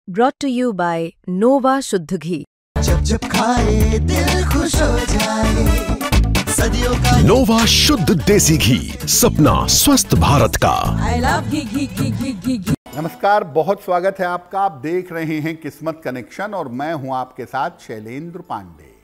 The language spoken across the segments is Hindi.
brought to you by Nova शुद्ध घी। जब जब खाए दिल खुश हो जाए, सदियों का नोवा शुद्ध देसी घी, सपना स्वस्थ भारत का। I love घी। नमस्कार, बहुत स्वागत है आपका। आप देख रहे हैं किस्मत कनेक्शन और मैं हूं आपके साथ शैलेंद्र पांडे।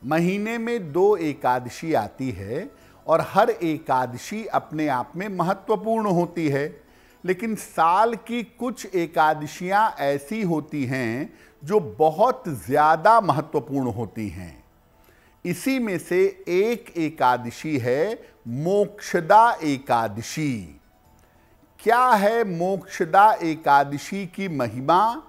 महीने में 2 एकादशी आती है और हर एकादशी अपने आप में महत्वपूर्ण होती है, लेकिन साल की कुछ एकादशियां ऐसी होती हैं जो बहुत ज़्यादा महत्वपूर्ण होती हैं। इसी में से एक एकादशी है मोक्षदा एकादशी। क्या है मोक्षदा एकादशी की महिमा?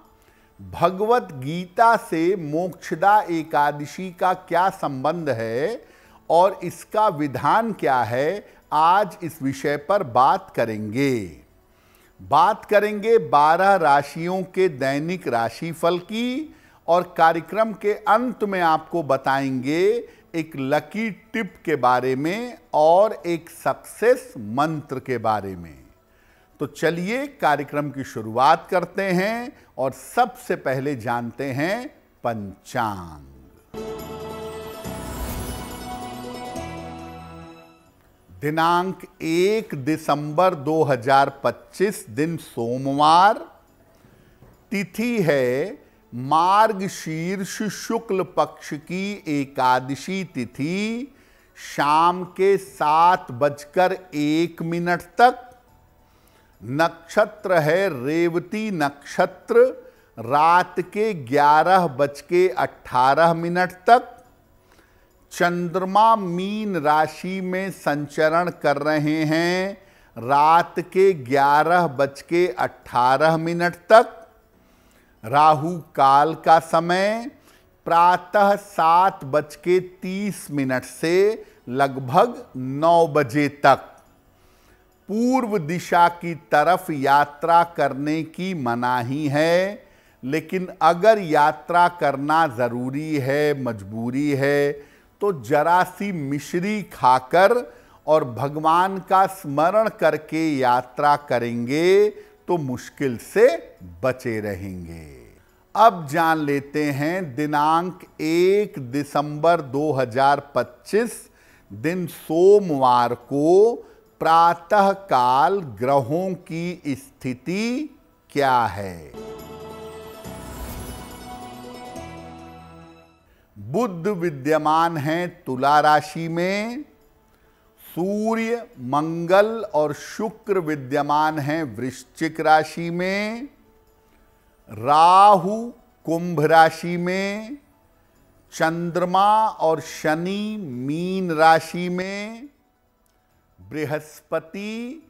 भगवत गीता से मोक्षदा एकादशी का क्या संबंध है और इसका विधान क्या है, आज इस विषय पर बात करेंगे। 12 राशियों के दैनिक राशिफल की और कार्यक्रम के अंत में आपको बताएंगे एक लकी टिप के बारे में और एक सक्सेस मंत्र के बारे में। तो चलिए कार्यक्रम की शुरुआत करते हैं और सबसे पहले जानते हैं पंचांग। दिनांक 1 दिसंबर 2025, दिन सोमवार, तिथि है मार्गशीर्ष शुक्ल पक्ष की एकादशी तिथि, शाम के 7:01 तक। नक्षत्र है रेवती नक्षत्र, रात के 11:18 तक। चंद्रमा मीन राशि में संचरण कर रहे हैं रात के 11:18 तक। राहु काल का समय प्रातः 7:30 से लगभग 9 बजे तक। पूर्व दिशा की तरफ यात्रा करने की मनाही है, लेकिन अगर यात्रा करना ज़रूरी है, मजबूरी है, तो जरा सी मिश्री खाकर और भगवान का स्मरण करके यात्रा करेंगे तो मुश्किल से बचे रहेंगे। अब जान लेते हैं दिनांक 1 दिसंबर 2025, दिन सोमवार को प्रातः काल ग्रहों की स्थिति क्या है। बुध विद्यमान हैं तुला राशि में, सूर्य, मंगल और शुक्र विद्यमान हैं वृश्चिक राशि में, राहु कुंभ राशि में, चंद्रमा और शनि मीन राशि में, बृहस्पति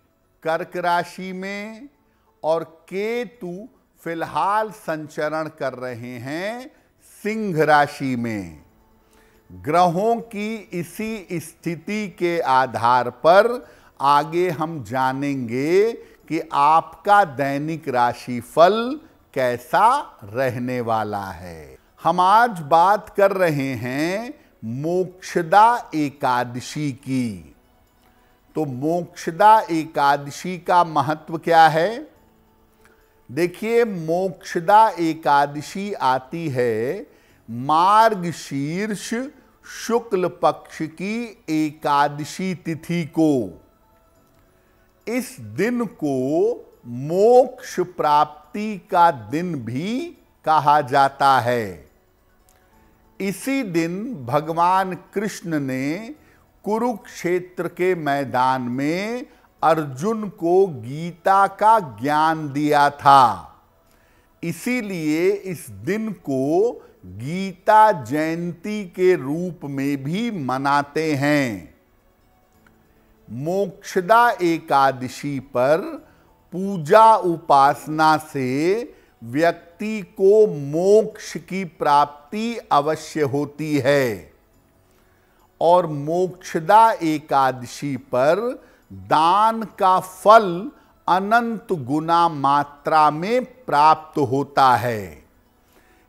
कर्क राशि में और केतु फिलहाल संचरण कर रहे हैं सिंह राशि में। ग्रहों की इसी स्थिति के आधार पर आगे हम जानेंगे कि आपका दैनिक राशिफल कैसा रहने वाला है। हम आज बात कर रहे हैं मोक्षदा एकादशी की। तो मोक्षदा एकादशी का महत्व क्या है? देखिए, मोक्षदा एकादशी आती है मार्गशीर्ष शुक्ल पक्ष की एकादशी तिथि को। इस दिन को मोक्ष प्राप्ति का दिन भी कहा जाता है। इसी दिन भगवान कृष्ण ने कुरुक्षेत्र के मैदान में अर्जुन को गीता का ज्ञान दिया था। इसीलिए इस दिन को गीता जयंती के रूप में भी मनाते हैं। मोक्षदा एकादशी पर पूजा उपासना से व्यक्ति को मोक्ष की प्राप्ति अवश्य होती है और मोक्षदा एकादशी पर दान का फल अनंत गुना मात्रा में प्राप्त होता है।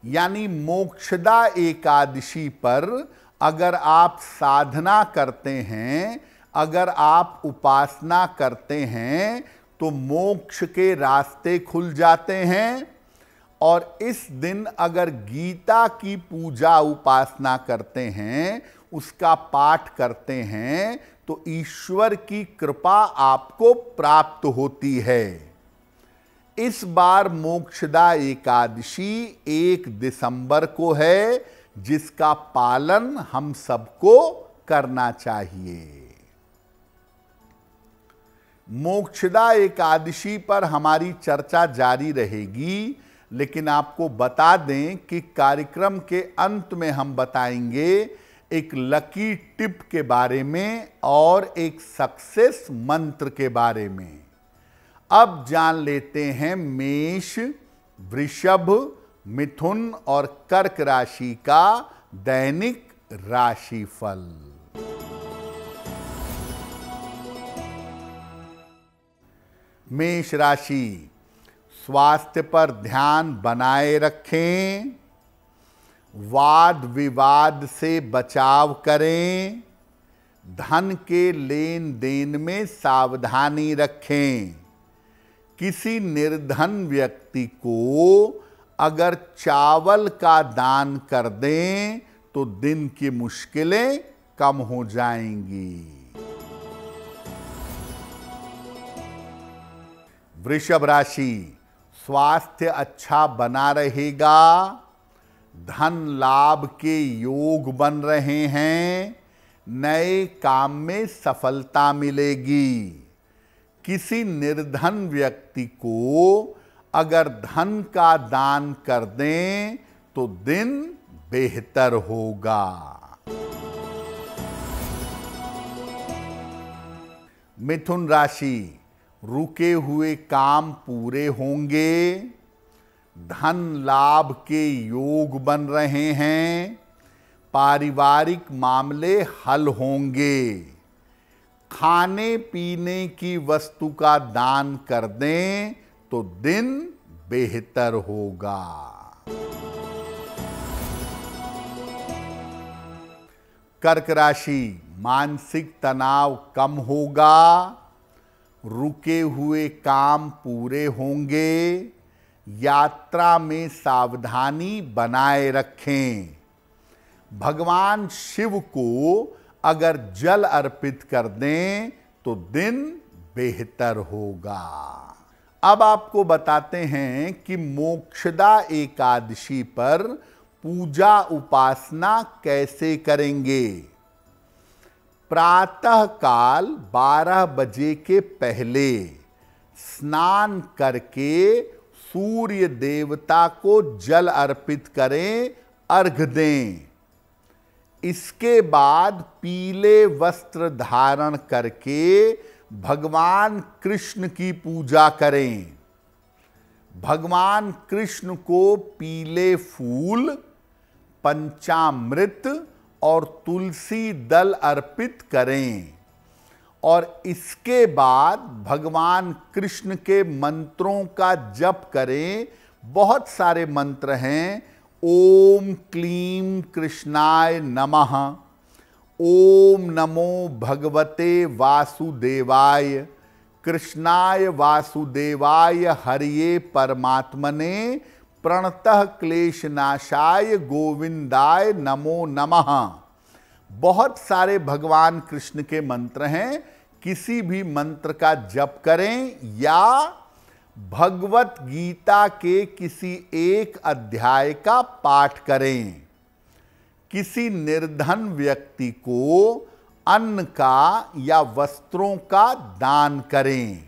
यानी मोक्षदा एकादशी पर अगर आप साधना करते हैं, अगर आप उपासना करते हैं तो मोक्ष के रास्ते खुल जाते हैं और इस दिन अगर गीता की पूजा उपासना करते हैं, उसका पाठ करते हैं, तो ईश्वर की कृपा आपको प्राप्त होती है। इस बार मोक्षदा एकादशी 1 दिसंबर को है, जिसका पालन हम सबको करना चाहिए। मोक्षदा एकादशी पर हमारी चर्चा जारी रहेगी, लेकिन आपको बता दें कि कार्यक्रम के अंत में हम बताएंगे एक लकी टिप के बारे में और एक सक्सेस मंत्र के बारे में। अब जान लेते हैं मेष, वृषभ, मिथुन और कर्क राशि का दैनिक राशिफल। मेष राशि, स्वास्थ्य पर ध्यान बनाए रखें, वाद विवाद से बचाव करें, धन के लेन देन में सावधानी रखें। किसी निर्धन व्यक्ति को अगर चावल का दान कर दें तो दिन की मुश्किलें कम हो जाएंगी। वृषभ राशि, स्वास्थ्य अच्छा बना रहेगा, धन लाभ के योग बन रहे हैं, नए काम में सफलता मिलेगी। किसी निर्धन व्यक्ति को अगर धन का दान कर दें तो दिन बेहतर होगा। मिथुन राशि, रुके हुए काम पूरे होंगे, धन लाभ के योग बन रहे हैं, पारिवारिक मामले हल होंगे। खाने पीने की वस्तु का दान कर दें तो दिन बेहतर होगा। कर्क राशि, मानसिक तनाव कम होगा, रुके हुए काम पूरे होंगे, यात्रा में सावधानी बनाए रखें। भगवान शिव को अगर जल अर्पित कर दें तो दिन बेहतर होगा। अब आपको बताते हैं कि मोक्षदा एकादशी पर पूजा उपासना कैसे करेंगे। प्रातः काल 12 बजे के पहले स्नान करके सूर्य देवता को जल अर्पित करें, अर्घ दें। इसके बाद पीले वस्त्र धारण करके भगवान कृष्ण की पूजा करें। भगवान कृष्ण को पीले फूल, पंचामृत और तुलसी दल अर्पित करें और इसके बाद भगवान कृष्ण के मंत्रों का जप करें। बहुत सारे मंत्र हैं। ओम क्लीं कृष्णाय नमः, ओम नमो भगवते वासुदेवाय, कृष्णाय वासुदेवाय हरिये परमात्मने, प्रणतः क्लेशनाशाय गोविंदाय नमो नमः। बहुत सारे भगवान कृष्ण के मंत्र हैं। किसी भी मंत्र का जप करें या भगवत गीता के किसी एक अध्याय का पाठ करें। किसी निर्धन व्यक्ति को अन्न का या वस्त्रों का दान करें।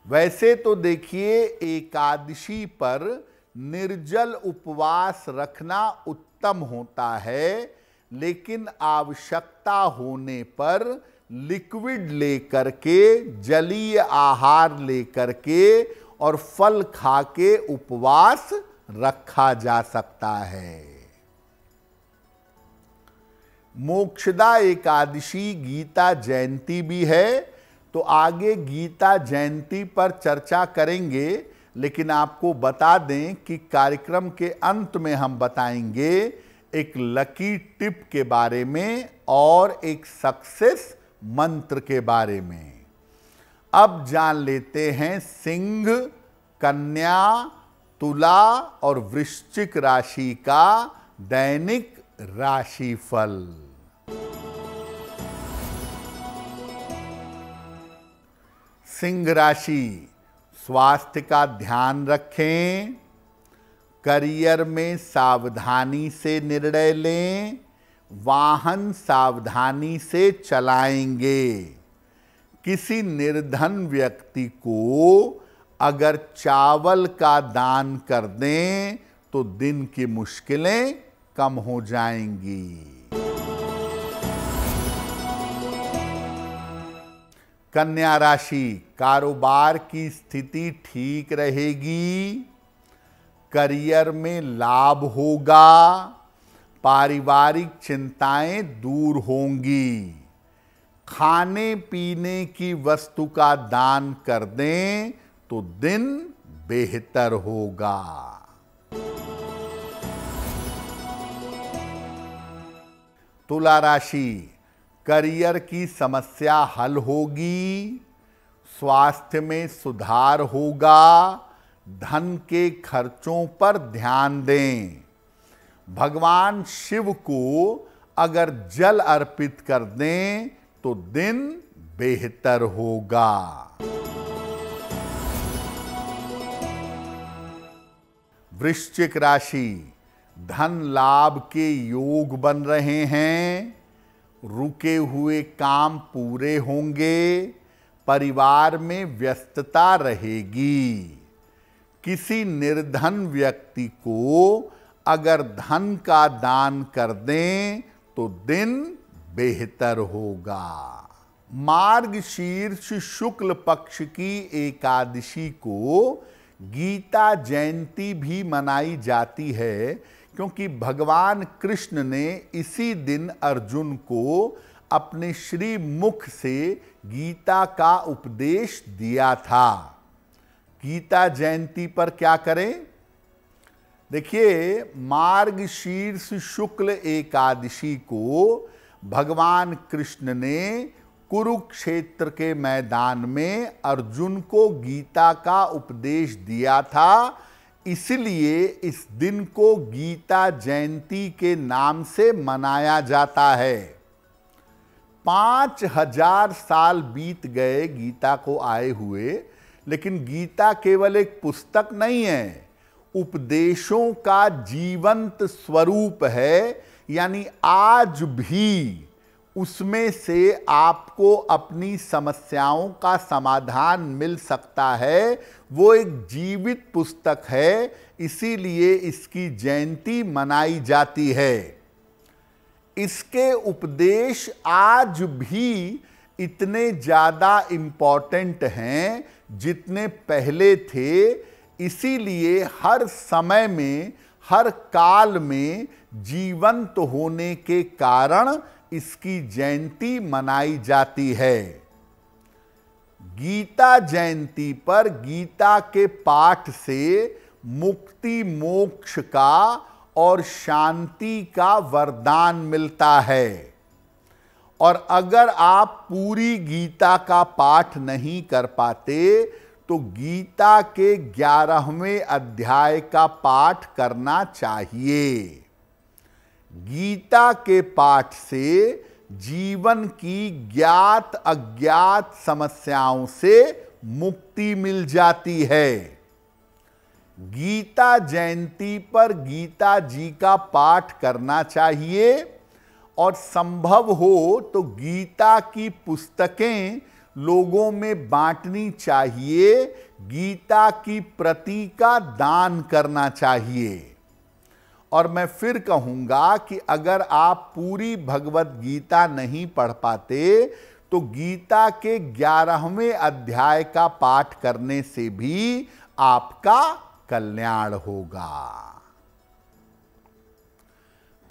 वैसे तो देखिए, एकादशी पर निर्जल उपवास रखना उत्तम होता है, लेकिन आवश्यकता होने पर लिक्विड लेकर के, जलीय आहार लेकर के और फल खा के उपवास रखा जा सकता है। मोक्षदा एकादशी गीता जयंती भी है, तो आगे गीता जयंती पर चर्चा करेंगे, लेकिन आपको बता दें कि कार्यक्रम के अंत में हम बताएंगे एक लकी टिप के बारे में और एक सक्सेस मंत्र के बारे में। अब जान लेते हैं सिंह, कन्या, तुला और वृश्चिक राशि का दैनिक राशिफल। सिंह राशि, स्वास्थ्य का ध्यान रखें, करियर में सावधानी से निर्णय लें, वाहन सावधानी से चलाएंगे। किसी निर्धन व्यक्ति को अगर चावल का दान कर दें तो दिन की मुश्किलें कम हो जाएंगी। कन्या राशि, कारोबार की स्थिति ठीक रहेगी, करियर में लाभ होगा, पारिवारिक चिंताएं दूर होंगी। खाने पीने की वस्तु का दान कर दें तो दिन बेहतर होगा। तुला राशि, करियर की समस्या हल होगी, स्वास्थ्य में सुधार होगा, धन के खर्चों पर ध्यान दें। भगवान शिव को अगर जल अर्पित कर दें तो दिन बेहतर होगा। वृश्चिक राशि, धन लाभ के योग बन रहे हैं, रुके हुए काम पूरे होंगे, परिवार में व्यस्तता रहेगी। किसी निर्धन व्यक्ति को अगर धन का दान कर दें तो दिन बेहतर होगा। मार्गशीर्ष शुक्ल पक्ष की एकादशी को गीता जयंती भी मनाई जाती है, क्योंकि भगवान कृष्ण ने इसी दिन अर्जुन को अपने श्री मुख से गीता का उपदेश दिया था। गीता जयंती पर क्या करें? देखिए, मार्गशीर्ष शुक्ल एकादशी को भगवान कृष्ण ने कुरुक्षेत्र के मैदान में अर्जुन को गीता का उपदेश दिया था, इसलिए इस दिन को गीता जयंती के नाम से मनाया जाता है। 5000 साल बीत गए गीता को आए हुए, लेकिन गीता केवल एक पुस्तक नहीं है, उपदेशों का जीवंत स्वरूप है। यानी आज भी उसमें से आपको अपनी समस्याओं का समाधान मिल सकता है। वो एक जीवित पुस्तक है, इसीलिए इसकी जयंती मनाई जाती है। इसके उपदेश आज भी इतने ज़्यादा इम्पोर्टेंट हैं जितने पहले थे, इसीलिए हर समय में, हर काल में जीवंत होने के कारण इसकी जयंती मनाई जाती है। गीता जयंती पर गीता के पाठ से मुक्ति, मोक्ष का और शांति का वरदान मिलता है। और अगर आप पूरी गीता का पाठ नहीं कर पाते तो गीता के 11वें अध्याय का पाठ करना चाहिए। गीता के पाठ से जीवन की ज्ञात अज्ञात समस्याओं से मुक्ति मिल जाती है। गीता जयंती पर गीता जी का पाठ करना चाहिए और संभव हो तो गीता की पुस्तकें लोगों में बांटनी चाहिए, गीता की प्रति का दान करना चाहिए। और मैं फिर कहूंगा कि अगर आप पूरी भगवत गीता नहीं पढ़ पाते तो गीता के 11वें अध्याय का पाठ करने से भी आपका कल्याण होगा।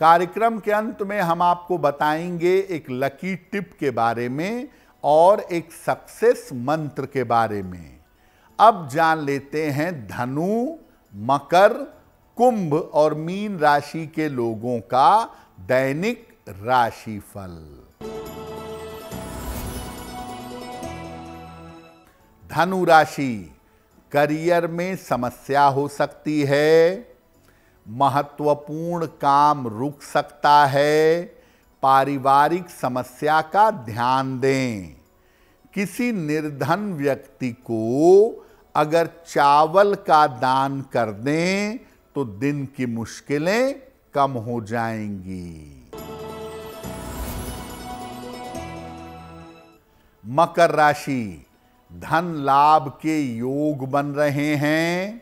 कार्यक्रम के अंत में हम आपको बताएंगे एक लकी टिप के बारे में और एक सक्सेस मंत्र के बारे में। अब जान लेते हैं धनु, मकर, कुंभ और मीन राशि के लोगों का दैनिक राशिफल। धनु राशि, करियर में समस्या हो सकती है, महत्वपूर्ण काम रुक सकता है, पारिवारिक समस्या का ध्यान दें। किसी निर्धन व्यक्ति को अगर चावल का दान कर दें तो दिन की मुश्किलें कम हो जाएंगी। मकर राशि, धन लाभ के योग बन रहे हैं,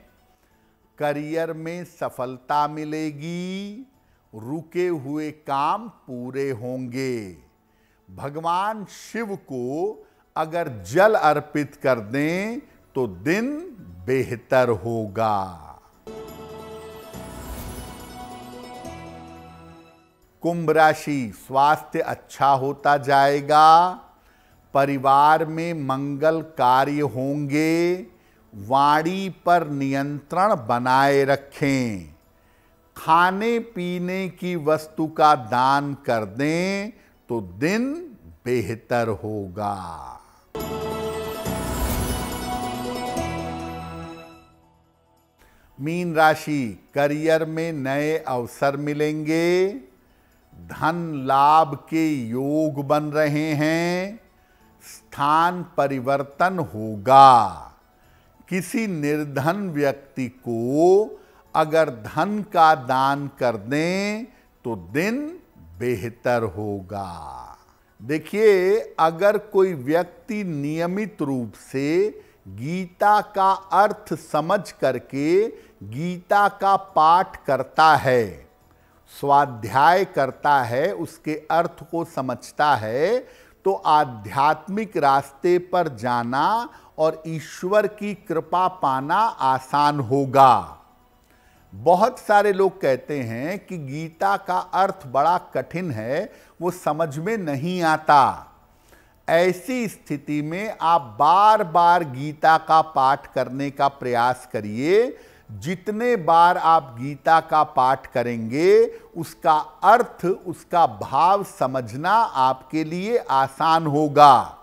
करियर में सफलता मिलेगी, रुके हुए काम पूरे होंगे। भगवान शिव को अगर जल अर्पित कर दें तो दिन बेहतर होगा। कुंभ राशि, स्वास्थ्य अच्छा होता जाएगा, परिवार में मंगल कार्य होंगे, वाणी पर नियंत्रण बनाए रखें। खाने पीने की वस्तु का दान कर दें तो दिन बेहतर होगा। मीन राशि, करियर में नए अवसर मिलेंगे, धन लाभ के योग बन रहे हैं, स्थान परिवर्तन होगा। किसी निर्धन व्यक्ति को अगर धन का दान कर दें तो दिन बेहतर होगा। देखिए, अगर कोई व्यक्ति नियमित रूप से गीता का अर्थ समझ करके गीता का पाठ करता है, स्वाध्याय करता है, उसके अर्थ को समझता है, तो आध्यात्मिक रास्ते पर जाना और ईश्वर की कृपा पाना आसान होगा। बहुत सारे लोग कहते हैं कि गीता का अर्थ बड़ा कठिन है, वो समझ में नहीं आता। ऐसी स्थिति में आप बार बार गीता का पाठ करने का प्रयास करिए। जितने बार आप गीता का पाठ करेंगे, उसका अर्थ, उसका भाव समझना आपके लिए आसान होगा।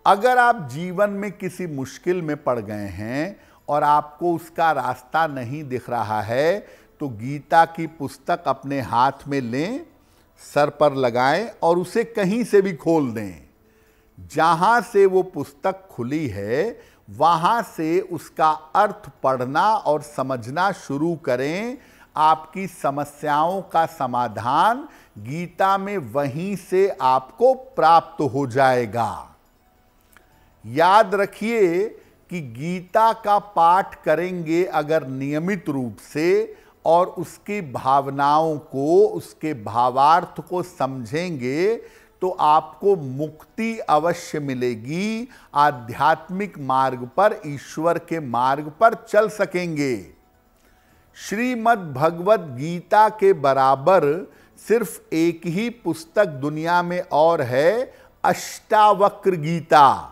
अगर आप जीवन में किसी मुश्किल में पड़ गए हैं और आपको उसका रास्ता नहीं दिख रहा है, तो गीता की पुस्तक अपने हाथ में लें, सर पर लगाएं और उसे कहीं से भी खोल दें। जहां से वो पुस्तक खुली है, वहां से उसका अर्थ पढ़ना और समझना शुरू करें। आपकी समस्याओं का समाधान गीता में वहीं से आपको प्राप्त हो जाएगा। याद रखिए कि गीता का पाठ करेंगे अगर नियमित रूप से और उसकी भावनाओं को, उसके भावार्थ को समझेंगे, तो आपको मुक्ति अवश्य मिलेगी। आध्यात्मिक मार्ग पर, ईश्वर के मार्ग पर चल सकेंगे। श्रीमद् भगवत गीता के बराबर सिर्फ एक ही पुस्तक दुनिया में और है, अष्टावक्र गीता,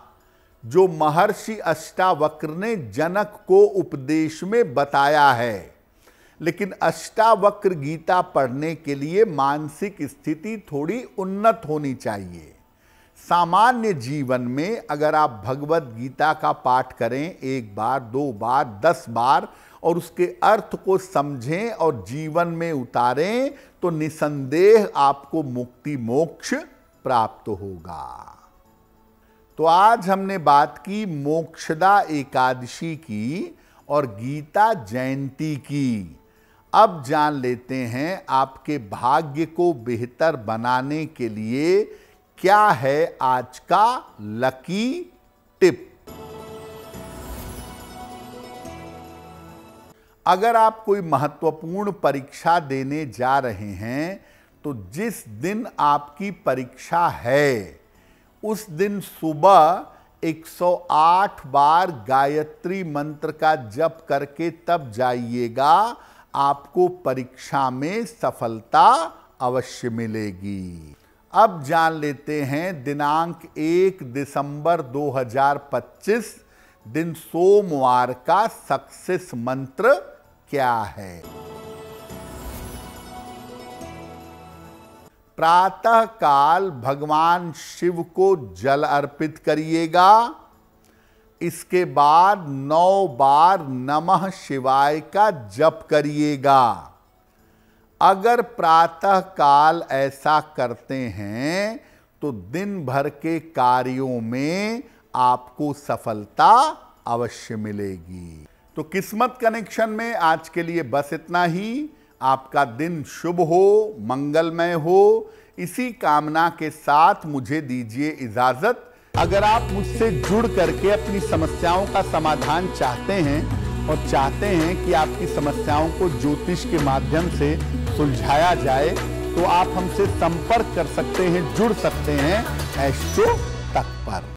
जो महर्षि अष्टावक्र ने जनक को उपदेश में बताया है। लेकिन अष्टावक्र गीता पढ़ने के लिए मानसिक स्थिति थोड़ी उन्नत होनी चाहिए। सामान्य जीवन में अगर आप भगवत गीता का पाठ करें 1 बार, 2 बार, 10 बार और उसके अर्थ को समझें और जीवन में उतारें, तो निसंदेह आपको मुक्ति मोक्ष प्राप्त होगा। तो आज हमने बात की मोक्षदा एकादशी की और गीता जयंती की। अब जान लेते हैं आपके भाग्य को बेहतर बनाने के लिए क्या है आज का लकी टिप। अगर आप कोई महत्वपूर्ण परीक्षा देने जा रहे हैं, तो जिस दिन आपकी परीक्षा है, उस दिन सुबह 108 बार गायत्री मंत्र का जप करके तब जाइएगा। आपको परीक्षा में सफलता अवश्य मिलेगी। अब जान लेते हैं दिनांक 1 दिसंबर 2025 दिन सोमवार का सक्सेस मंत्र क्या है। प्रातः काल भगवान शिव को जल अर्पित करिएगा। इसके बाद 9 बार नमः शिवाय का जप करिएगा। अगर प्रातः काल ऐसा करते हैं तो दिन भर के कार्यों में आपको सफलता अवश्य मिलेगी। तो किस्मत कनेक्शन में आज के लिए बस इतना ही। आपका दिन शुभ हो, मंगलमय हो, इसी कामना के साथ मुझे दीजिए इजाजत। अगर आप मुझसे जुड़ करके अपनी समस्याओं का समाधान चाहते हैं और चाहते हैं कि आपकी समस्याओं को ज्योतिष के माध्यम से सुलझाया जाए, तो आप हमसे संपर्क कर सकते हैं, जुड़ सकते हैं एस्ट्रो तक पर।